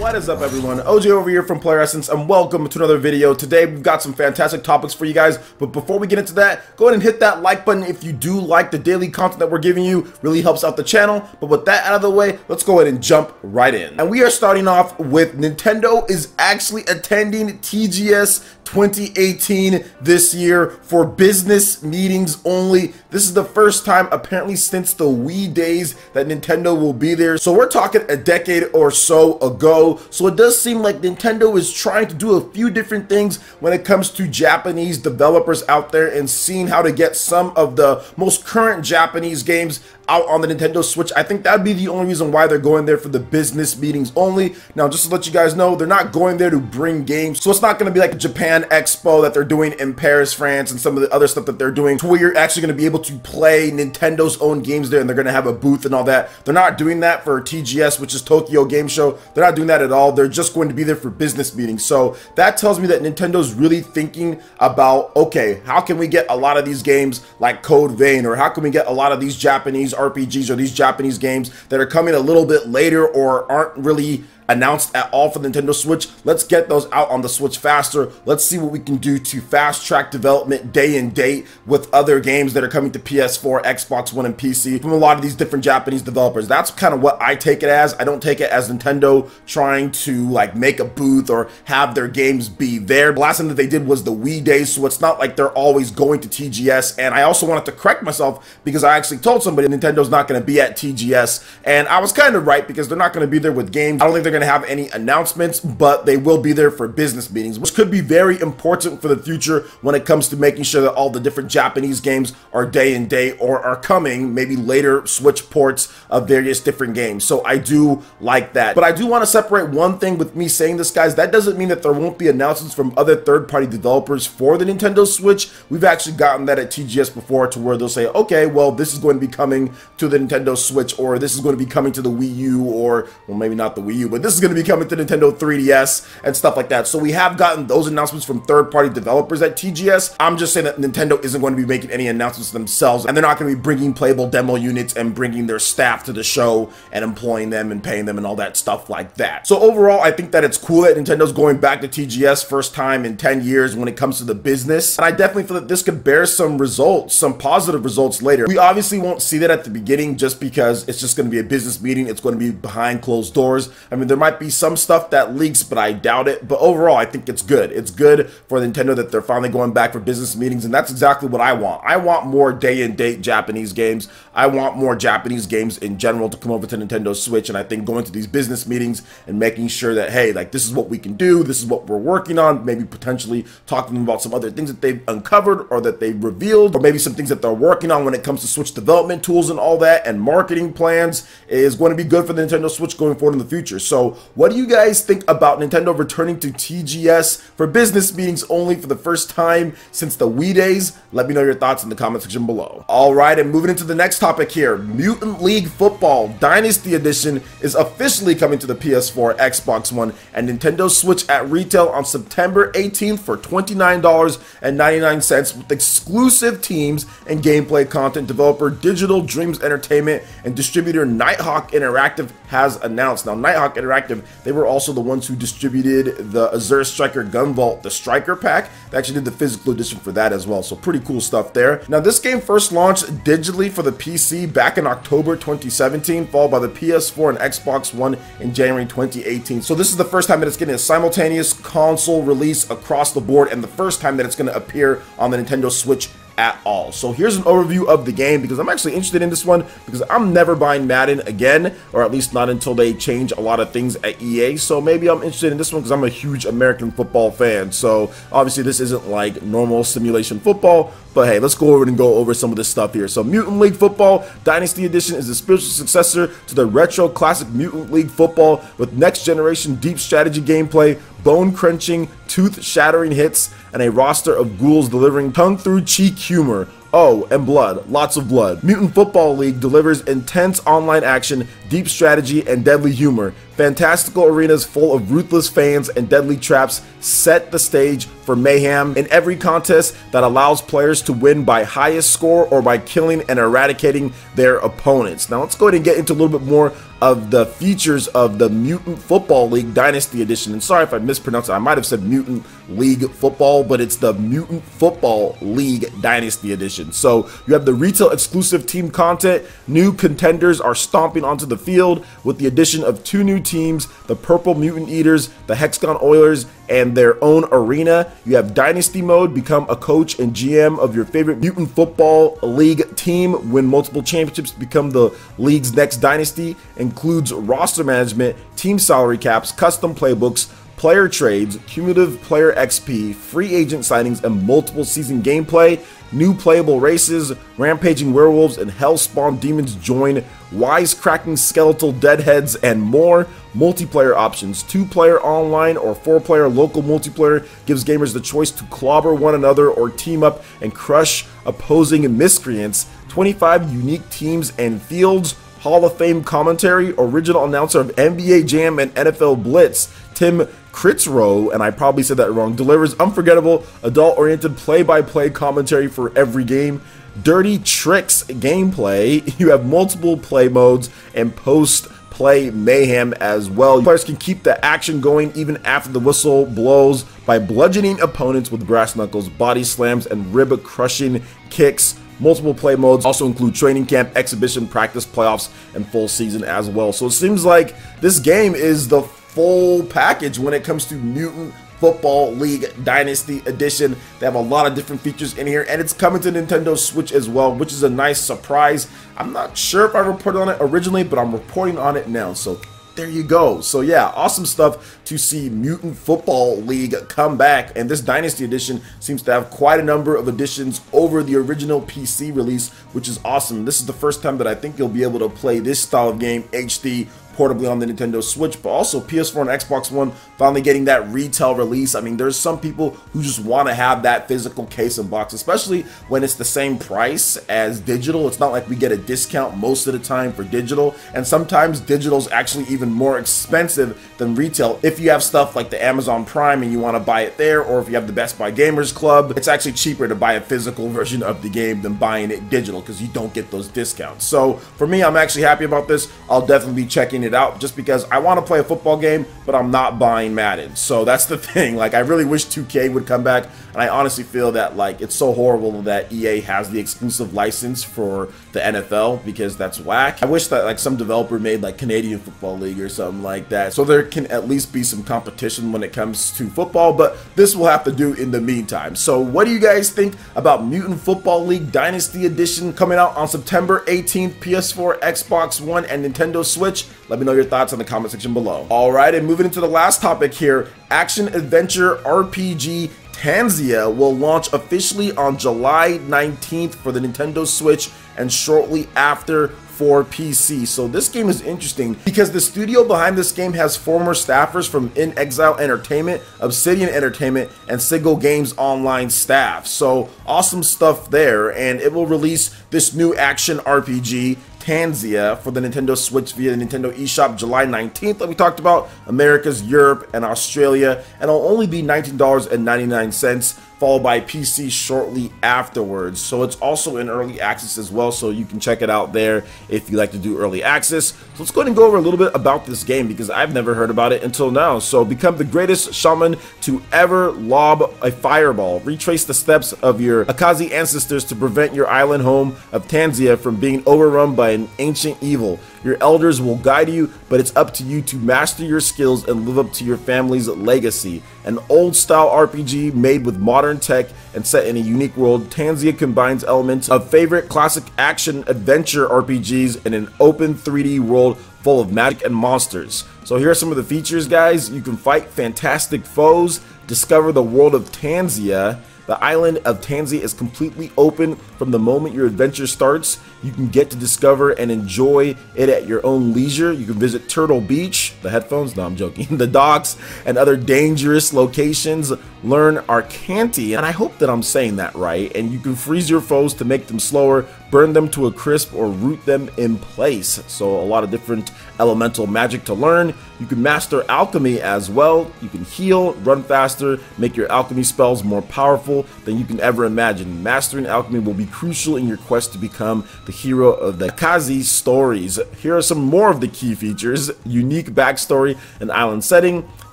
What is up, everyone? OJ over here from Player Essence, and welcome to another video. Today we've got some fantastic topics for you guys, but before we get into that, go ahead and hit that like button if you do like the daily content that we're giving you. Really helps out the channel. But with that out of the way, let's go ahead and jump right in. And we are starting off with Nintendo is actually attending TGS 2018 this year for business meetings only. This is the first time apparently since the Wii days that Nintendo will be there. So we're talking a decade or so ago. So it does seem like Nintendo is trying to do a few different things when it comes to Japanese developers out there and seeing how to get some of the most current Japanese games out on the Nintendo Switch. I think that'd be the only reason why they're going there, for the business meetings only. Now, just to let you guys know, they're not going there to bring games. So it's not going to be like a Japan Expo that they're doing in Paris, France, and some of the other stuff that they're doing, to where you're actually going to be able to play Nintendo's own games there, and they're going to have a booth and all that. They're not doing that for TGS, which is Tokyo Game Show. They're not doing that at all. They're just going to be there for business meetings. So that tells me that Nintendo's really thinking about, okay, how can we get a lot of these games like Code Vein, or how can we get a lot of these Japanese RPGs or these Japanese games that are coming a little bit later or aren't really announced at all for the Nintendo Switch. Let's get those out on the Switch faster. Let's see what we can do to fast track development day and date with other games that are coming to PS4, Xbox One, and PC from a lot of these different Japanese developers. That's kind of what I take it as. I don't take it as Nintendo trying to like make a booth or have their games be there. The last thing that they did was the Wii days, so it's not like they're always going to TGS. And I also wanted to correct myself because I actually told somebody Nintendo's not going to be at TGS, and I was kind of right, because they're not going to be there with games. I don't think they're going to have any announcements, but they will be there for business meetings, which could be very important for the future when it comes to making sure that all the different Japanese games are day and date, or are coming maybe later Switch ports of various different games. So I do like that. But I do want to separate one thing with me saying this, guys. That doesn't mean that there won't be announcements from other third-party developers for the Nintendo Switch. We've actually gotten that at TGS before, to where they'll say, okay, well, this is going to be coming to the Nintendo Switch, or this is going to be coming to the Wii U, or, well, maybe not the Wii U, but this is going to be coming to Nintendo 3DS and stuff like that. So we have gotten those announcements from third-party developers at TGS. I'm just saying that Nintendo isn't going to be making any announcements themselves, and they're not going to be bringing playable demo units and bringing their staff to the show and employing them and paying them and all that stuff like that. So overall, I think that it's cool that Nintendo's going back to TGS, first time in 10 years when it comes to the business. And I definitely feel that this could bear some results, some positive results later. We obviously won't see that at the beginning, just because it's just going to be a business meeting. It's going to be behind closed doors. I mean, there might be some stuff that leaks, but I doubt it. But overall, I think it's good. It's good for Nintendo that they're finally going back for business meetings, and that's exactly what I want. I want more day and date Japanese games. I want more Japanese games in general to come over to Nintendo Switch, and I think going to these business meetings and making sure that, hey, like, this is what we can do, this is what we're working on, maybe potentially talking about some other things that they've uncovered or that they've revealed, or maybe some things that they're working on when it comes to Switch development tools and all that, and marketing plans, is going to be good for the Nintendo Switch going forward in the future. So what do you guys think about Nintendo returning to TGS for business meetings only for the first time since the Wii days? Let me know your thoughts in the comment section below. All right, and moving into the next topic here, Mutant League Football Dynasty Edition is officially coming to the PS4, Xbox One, and Nintendo Switch at retail on September 18th for $29.99 with exclusive teams and gameplay content. Developer Digital Dreams Entertainment and distributor Nighthawk Interactive has announced. Now, Nighthawk Interactive, they were also the ones who distributed the Azure Striker Gunvolt, the Striker Pack. They actually did the physical edition for that as well, so pretty cool stuff there. Now, this game first launched digitally for the PC back in October 2017, followed by the PS4 and Xbox One in January 2018. So this is the first time that it's getting a simultaneous console release across the board, and the first time that it's going to appear on the Nintendo Switch at all. So here's an overview of the game, because I'm actually interested in this one, because I'm never buying Madden again, or at least not until they change a lot of things at EA. So maybe I'm interested in this one because I'm a huge American football fan. So obviously this isn't like normal simulation football, but hey, let's go over and go over some of this stuff here. So Mutant League Football Dynasty Edition is the spiritual successor to the retro classic Mutant League Football, with next generation deep strategy gameplay, bone crunching, tooth shattering hits, and a roster of ghouls delivering tongue-through-cheek humor. Oh, and blood. Lots of blood. Mutant Football League delivers intense online action, deep strategy, and deadly humor. Fantastical arenas full of ruthless fans and deadly traps set the stage for mayhem in every contest that allows players to win by highest score or by killing and eradicating their opponents. Now let's go ahead and get into a little bit more of the features of the Mutant Football League Dynasty Edition. And sorry if I mispronounced it, I might have said Mutant League Football, but it's the Mutant Football League Dynasty Edition. So you have the retail exclusive team content. New contenders are stomping onto the field with the addition of 2 new teams, the Purple Mutant Eaters, the Hexagon Oilers, and their own arena. You have Dynasty mode, become a coach and GM of your favorite Mutant Football League team, win multiple championships, become the league's next dynasty. Includes roster management, team salary caps, custom playbooks, player trades, cumulative player XP, free agent signings, and multiple season gameplay. New playable races, rampaging werewolves and hellspawn demons join, wisecracking skeletal deadheads, and more. Multiplayer options, 2-player online or 4-player local multiplayer gives gamers the choice to clobber one another or team up and crush opposing miscreants. 25 unique teams and fields. Hall of Fame commentary, original announcer of NBA Jam and NFL Blitz, Tim Kritzrow, and I probably said that wrong, delivers unforgettable, adult-oriented play-by-play commentary for every game. Dirty Tricks gameplay, you have multiple play modes and post-play mayhem as well. Players can keep the action going even after the whistle blows by bludgeoning opponents with brass knuckles, body slams, and rib-crushing kicks. Multiple play modes also include training camp, exhibition, practice, playoffs, and full season as well. So it seems like this game is the full package when it comes to Mutant Football League Dynasty Edition. They have a lot of different features in here, and it's coming to Nintendo Switch as well, which is a nice surprise. I'm not sure if I reported on it originally, but I'm reporting on it now. So there you go. So yeah, awesome stuff to see Mutant Football League come back, and this Dynasty Edition seems to have quite a number of additions over the original PC release, which is awesome. This is the first time that I think you'll be able to play this style of game HD portably on the Nintendo Switch, but also PS4 and Xbox One finally getting that retail release. I mean, there's some people who just want to have that physical case and box, especially when it's the same price as digital. It's not like we get a discount most of the time for digital, and sometimes digital is actually even more expensive than retail. If you have stuff like the Amazon Prime and you want to buy it there, or if you have the Best Buy Gamers Club, it's actually cheaper to buy a physical version of the game than buying it digital because you don't get those discounts. So for me, I'm actually happy about this. I'll definitely be checking it out just because I want to play a football game, but I'm not buying Madden. So that's the thing. Like, I really wish 2K would come back, and I honestly feel that like it's so horrible that EA has the exclusive license for the NFL because that's whack. I wish that like some developer made like Canadian Football League or something like that, so there can at least be some competition when it comes to football, but this will have to do in the meantime. So what do you guys think about Mutant Football League Dynasty Edition coming out on September 18th, PS4, Xbox One, and Nintendo Switch? Let me know your thoughts in the comment section below. Alright, and moving into the last topic here, action adventure RPG Tanzia will launch officially on July 19th for the Nintendo Switch and shortly after for PC. So this game is interesting because the studio behind this game has former staffers from In Exile Entertainment, Obsidian Entertainment, and Sigil Games Online staff. So awesome stuff there, and it will release this new action RPG Tanzia for the Nintendo Switch via the Nintendo eShop July 19th, like we talked about, Americas, Europe, and Australia, and it'll only be $19.99, followed by PC shortly afterwards. So it's also in early access as well, so you can check it out there if you like to do early access. So let's go ahead and go over a little bit about this game because I've never heard about it until now. So become the greatest shaman to ever lob a fireball. Retrace the steps of your Akazi ancestors to prevent your island home of Tanzia from being overrun by an ancient evil. Your elders will guide you, but it's up to you to master your skills and live up to your family's legacy. An old-style RPG made with modern tech and set in a unique world, Tanzia combines elements of favorite classic action-adventure RPGs in an open 3D world full of magic and monsters. So here are some of the features, guys. You can fight fantastic foes, discover the world of Tanzia, The island of Tanzia is completely open from the moment your adventure starts. You can get to discover and enjoy it at your own leisure. You can visit Turtle Beach, the headphones, no I'm joking, the docks, and other dangerous locations. Learn Arcanti, and I hope that I'm saying that right, and you can freeze your foes to make them slower, burn them to a crisp, or root them in place. So a lot of different elemental magic to learn. You can master alchemy as well. You can heal, run faster, make your alchemy spells more powerful than you can ever imagine. Mastering alchemy will be crucial in your quest to become the hero of the Kazi stories. Here are some more of the key features: unique backstory and island setting,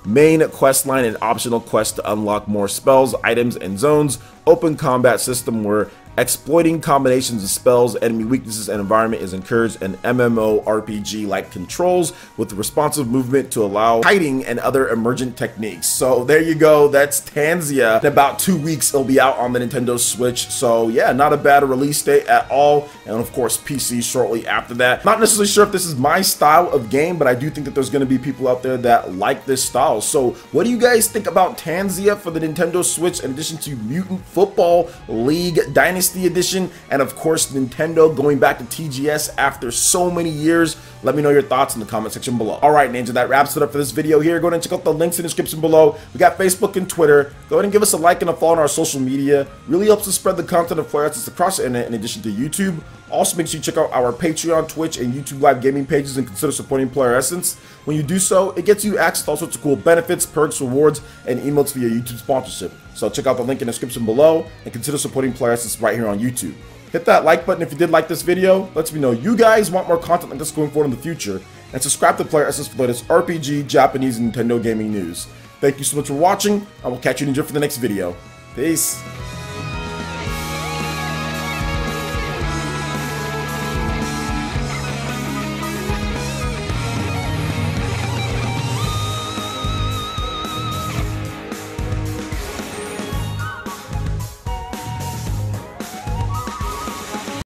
main quest line and optional quests to unlock more spells, items, and zones, open combat system where exploiting combinations of spells, enemy weaknesses, and environment is encouraged, and MMORPG-like controls with responsive movement to allow hiding and other emergent techniques. So there you go, that's Tanzia. In about 2 weeks, it'll be out on the Nintendo Switch. So yeah, not a bad release date at all. And of course, PC shortly after that. Not necessarily sure if this is my style of game, but I do think that there's going to be people out there that like this style. So what do you guys think about Tanzia for the Nintendo Switch, in addition to Mutant Football League Dynasty Edition, and of course Nintendo going back to TGS after so many years? Let me know your thoughts in the comment section below. Alright Ninja, that wraps it up for this video here. Go ahead and check out the links in the description below. We got Facebook and Twitter. Go ahead and give us a like and a follow on our social media. Really helps us spread the content of Player Essence across the internet, in addition to YouTube. Also make sure you check out our Patreon, Twitch, and YouTube live gaming pages and consider supporting Player Essence. When you do so, it gets you access to all sorts of cool benefits, perks, rewards, and emotes via YouTube sponsorship. So check out the link in the description below and consider supporting Player Essence right here on YouTube. Hit that like button if you did like this video. Lets me know you guys want more content like this going forward in the future. And subscribe to Player Essence for the latest RPG, Japanese, and Nintendo gaming news. Thank you so much for watching. I will catch you Ninja for the next video. Peace.